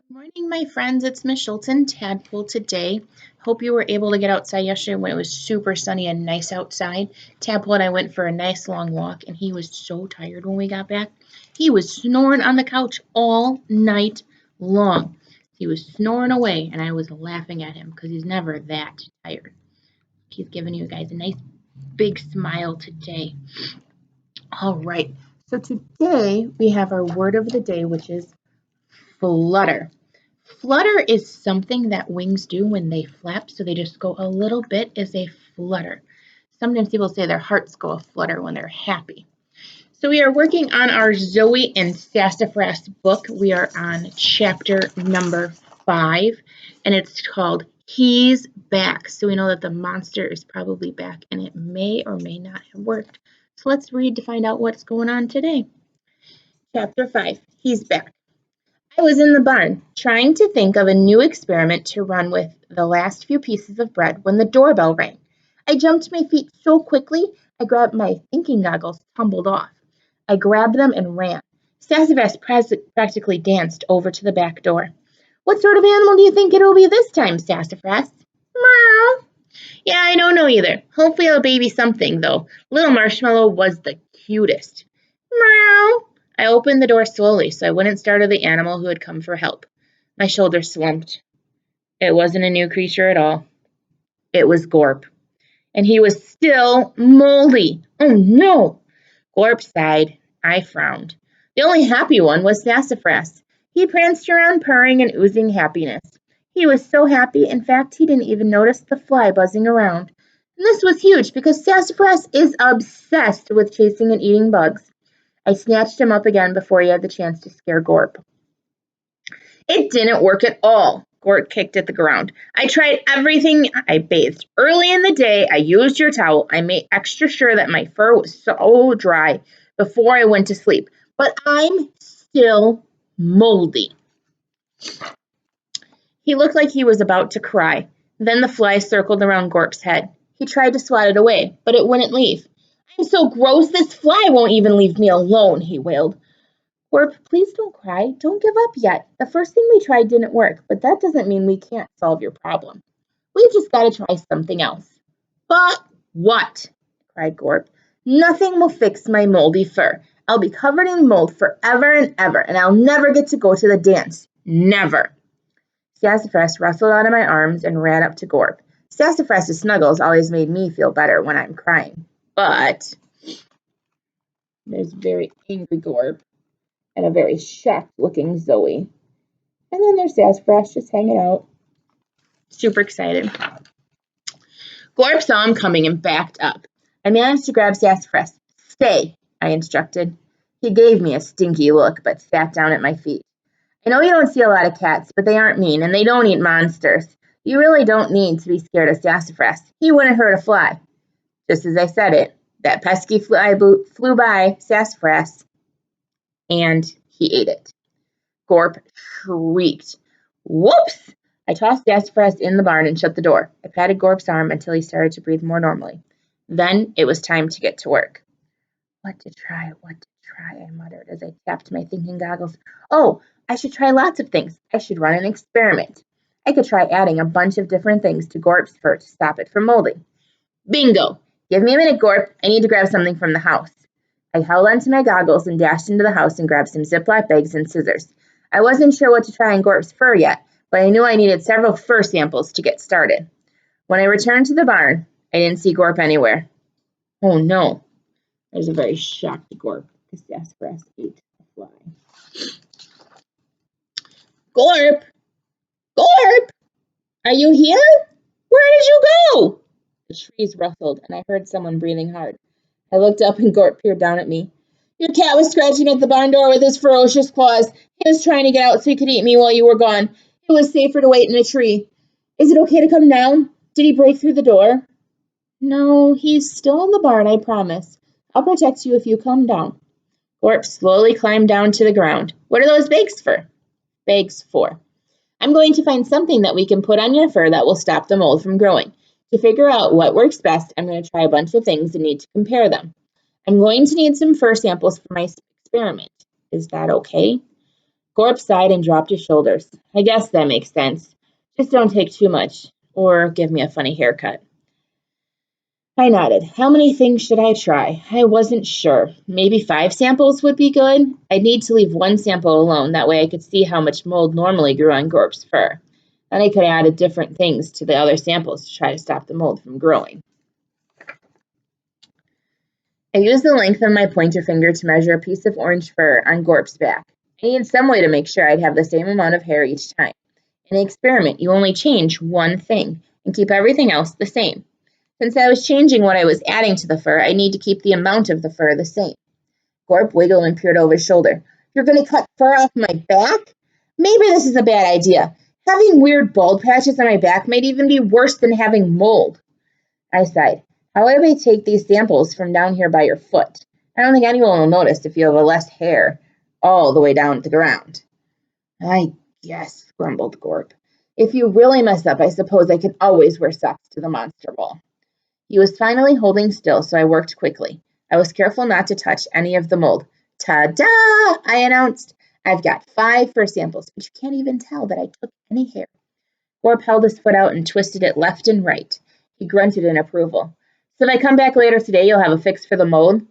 Morning, my friends. It's Miss Schultzen, Tadpole today. Hope you were able to get outside yesterday when it was super sunny and nice outside. Tadpole and I went for a nice long walk, and he was so tired when we got back. He was snoring on the couch all night long. He was snoring away, and I was laughing at him because he's never that tired. He's giving you guys a nice big smile today. All right. So today we have our word of the day, which is flutter. Flutter is something that wings do when they flap, so they just go a little bit as they flutter. Sometimes people say their hearts go a flutter when they're happy. So we are working on our Zoe and Sassafras book. We are on chapter number 5, and it's called He's Back. So we know that the monster is probably back, and it may or may not have worked. So let's read to find out what's going on today. Chapter 5, He's Back. I was in the barn, trying to think of a new experiment to run with the last few pieces of bread when the doorbell rang. I jumped to my feet so quickly, I grabbed my thinking goggles, tumbled off. I grabbed them and ran. Sassafras practically danced over to the back door. What sort of animal do you think it'll be this time, Sassafras? Meow. Yeah, I don't know either. Hopefully a baby something, though. Little Marshmallow was the cutest. Meow. I opened the door slowly so I wouldn't startle the animal who had come for help. My shoulders slumped. It wasn't a new creature at all. It was Gorp. And he was still moldy. Oh no! Gorp sighed. I frowned. The only happy one was Sassafras. He pranced around purring and oozing happiness. He was so happy, in fact, he didn't even notice the fly buzzing around. And this was huge because Sassafras is obsessed with chasing and eating bugs. I snatched him up again before he had the chance to scare Gorp. It didn't work at all. Gorp kicked at the ground. I tried everything. I bathed early in the day. I used your towel. I made extra sure that my fur was so dry before I went to sleep. But I'm still moldy. He looked like he was about to cry. Then the fly circled around Gorp's head. He tried to swat it away, but it wouldn't leave. I'm so gross, this fly won't even leave me alone, he wailed. Gorp, please don't cry. Don't give up yet. The first thing we tried didn't work, but that doesn't mean we can't solve your problem. We've just got to try something else. But what? Cried Gorp. Nothing will fix my moldy fur. I'll be covered in mold forever and ever, and I'll never get to go to the dance. Never. Sassafras rustled out of my arms and ran up to Gorp. Sassafras's snuggles always made me feel better when I'm crying. But there's a very angry Gorp and a very shocked-looking Zoe. And then there's Sassafras just hanging out. Super excited. Gorp saw him coming and backed up. I managed to grab Sassafras. Stay, I instructed. He gave me a stinky look, but sat down at my feet. I know you don't see a lot of cats, but they aren't mean, and they don't eat monsters. You really don't need to be scared of Sassafras. He wouldn't hurt a fly. Just as I said it, that pesky fly flew by Sassafras, and he ate it. Gorp shrieked. Whoops! I tossed Sassafras in the barn and shut the door. I patted Gorp's arm until he started to breathe more normally. Then it was time to get to work. What to try, I muttered as I tapped my thinking goggles. Oh, I should try lots of things. I should run an experiment. I could try adding a bunch of different things to Gorp's fur to stop it from molding. Bingo! Give me a minute, Gorp. I need to grab something from the house. I held onto my goggles and dashed into the house and grabbed some Ziploc bags and scissors. I wasn't sure what to try on Gorp's fur yet, but I knew I needed several fur samples to get started. When I returned to the barn, I didn't see Gorp anywhere. Oh no! There's a very shocked Gorp because Sassafras ate a fly. Gorp! Gorp! Are you here? Where did you go? The trees rustled, and I heard someone breathing hard. I looked up, and Gorp peered down at me. Your cat was scratching at the barn door with his ferocious claws. He was trying to get out so he could eat me while you were gone. It was safer to wait in a tree. Is it okay to come down? Did he break through the door? No, he's still in the barn, I promise. I'll protect you if you come down. Gorp slowly climbed down to the ground. What are those bags for? Bags for. I'm going to find something that we can put on your fur that will stop the mold from growing. To figure out what works best, I'm going to try a bunch of things and need to compare them. I'm going to need some fur samples for my experiment. Is that okay? Gorp sighed and dropped his shoulders. I guess that makes sense. Just don't take too much, or give me a funny haircut. I nodded. How many things should I try? I wasn't sure. Maybe 5 samples would be good? I'd need to leave 1 sample alone, that way I could see how much mold normally grew on Gorp's fur. Then I could add different things to the other samples to try to stop the mold from growing. I used the length of my pointer finger to measure a piece of orange fur on Gorp's back. I needed some way to make sure I'd have the same amount of hair each time. In an experiment, you only change one thing and keep everything else the same. Since I was changing what I was adding to the fur, I need to keep the amount of the fur the same. Gorp wiggled and peered over his shoulder. You're going to cut fur off my back? Maybe this is a bad idea. Having weird bald patches on my back might even be worse than having mold. I sighed. How would I take these samples from down here by your foot? I don't think anyone will notice if you have less hair all the way down to the ground. I guess, grumbled Gorp. If you really mess up, I suppose I could always wear socks to the monster ball. He was finally holding still, so I worked quickly. I was careful not to touch any of the mold. Ta-da! I announced. I've got 5 fur samples, but you can't even tell that I took any hair. Gorp held his foot out and twisted it left and right. He grunted in approval. So if I come back later today, you'll have a fix for the mold?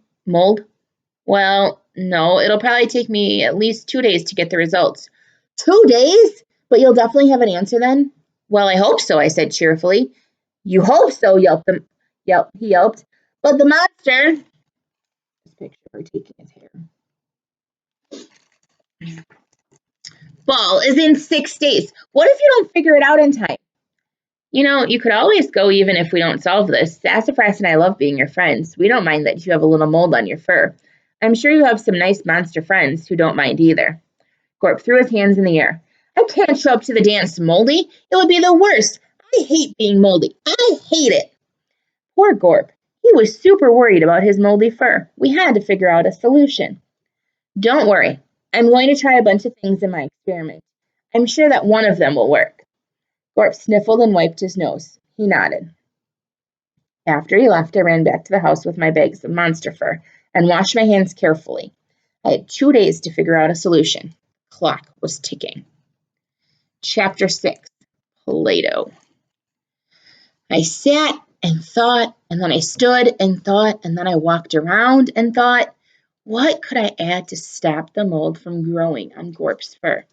Well, no, it'll probably take me at least 2 days to get the results. 2 days? But you'll definitely have an answer then? Well, I hope so, I said cheerfully. You hope so, he yelped. But the monster, this picture of her taking his hair, ball is in 6 days. What if you don't figure it out in time? You know, you could always go even if we don't solve this. Sassafras and I love being your friends. We don't mind that you have a little mold on your fur. I'm sure you have some nice monster friends who don't mind either. Gorp threw his hands in the air. I can't show up to the dance moldy. It would be the worst. I hate being moldy. I hate it. Poor Gorp. He was super worried about his moldy fur. We had to figure out a solution. Don't worry. I'm going to try a bunch of things in my experiment. I'm sure that one of them will work. Gorp sniffled and wiped his nose. He nodded. After he left, I ran back to the house with my bags of monster fur and washed my hands carefully. I had 2 days to figure out a solution. The clock was ticking. Chapter 6. Play-Doh. I sat and thought, and then I stood and thought, and then I walked around and thought, what could I add to stop the mold from growing on Gorp's fur?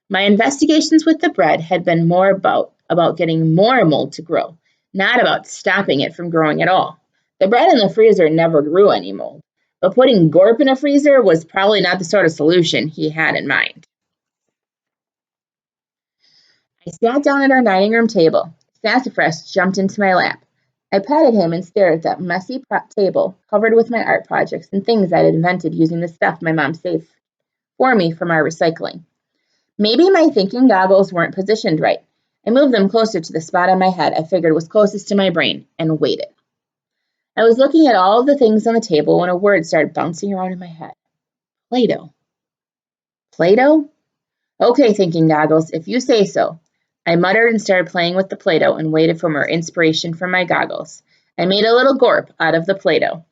My investigations with the bread had been more about getting more mold to grow, not about stopping it from growing at all. The bread in the freezer never grew any mold, but putting Gorp in a freezer was probably not the sort of solution he had in mind. I sat down at our dining room table. Sassafras jumped into my lap. I patted him and stared at that messy table covered with my art projects and things I'd invented using the stuff my mom saved for me from our recycling. Maybe my thinking goggles weren't positioned right. I moved them closer to the spot on my head I figured was closest to my brain and waited. I was looking at all of the things on the table when a word started bouncing around in my head. Play-Doh. Play-Doh? Okay, thinking goggles, if you say so. I muttered and started playing with the Play-Doh and waited for more inspiration from my goggles. I made a little Gorp out of the Play-Doh.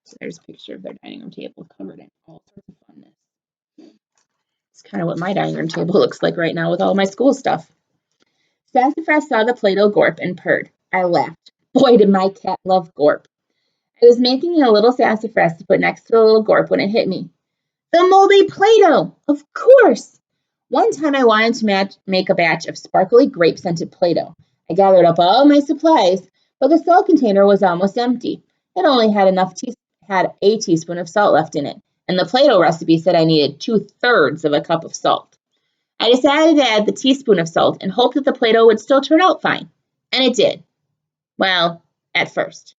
So there's a picture of their dining room table covered in all sorts of funness. It's kind of what my dining room table looks like right now with all my school stuff. Sassafras saw the Play-Doh Gorp and purred. I laughed. Boy, did my cat love Gorp. I was making a little sassafras to put next to the little Gorp when it hit me. The moldy Play-Doh! Of course! One time I wanted to make a batch of sparkly grape-scented Play-Doh. I gathered up all my supplies, but the salt container was almost empty. It only had a teaspoon of salt left in it, and the Play-Doh recipe said I needed 2/3 of a cup of salt. I decided to add the teaspoon of salt and hope that the Play-Doh would still turn out fine. And it did. Well, at first.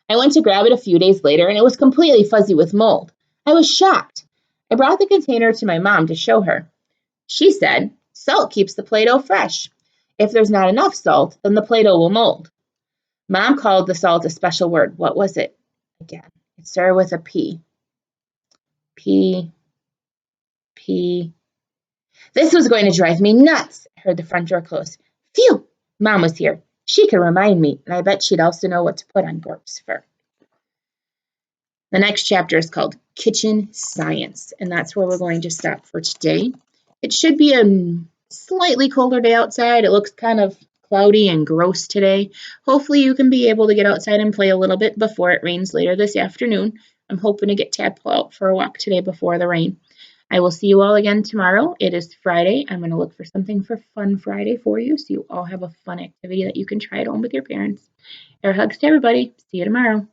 I went to grab it a few days later, and it was completely fuzzy with mold. I was shocked. I brought the container to my mom to show her. She said, salt keeps the Play-Doh fresh. If there's not enough salt, then the Play-Doh will mold. Mom called the salt a special word. What was it? Again, it started with a P. P. This was going to drive me nuts. I heard the front door close. Phew! Mom was here. She could remind me, and I bet she'd also know what to put on Gorp's fur. The next chapter is called Kitchen Science, and that's where we're going to stop for today. It should be a slightly colder day outside. It looks kind of cloudy and gross today. Hopefully you can be able to get outside and play a little bit before it rains later this afternoon. I'm hoping to get Tadpole out for a walk today before the rain. I will see you all again tomorrow. It is Friday. I'm going to look for something for Fun Friday for you so you all have a fun activity that you can try at home with your parents. Air hugs to everybody. See you tomorrow.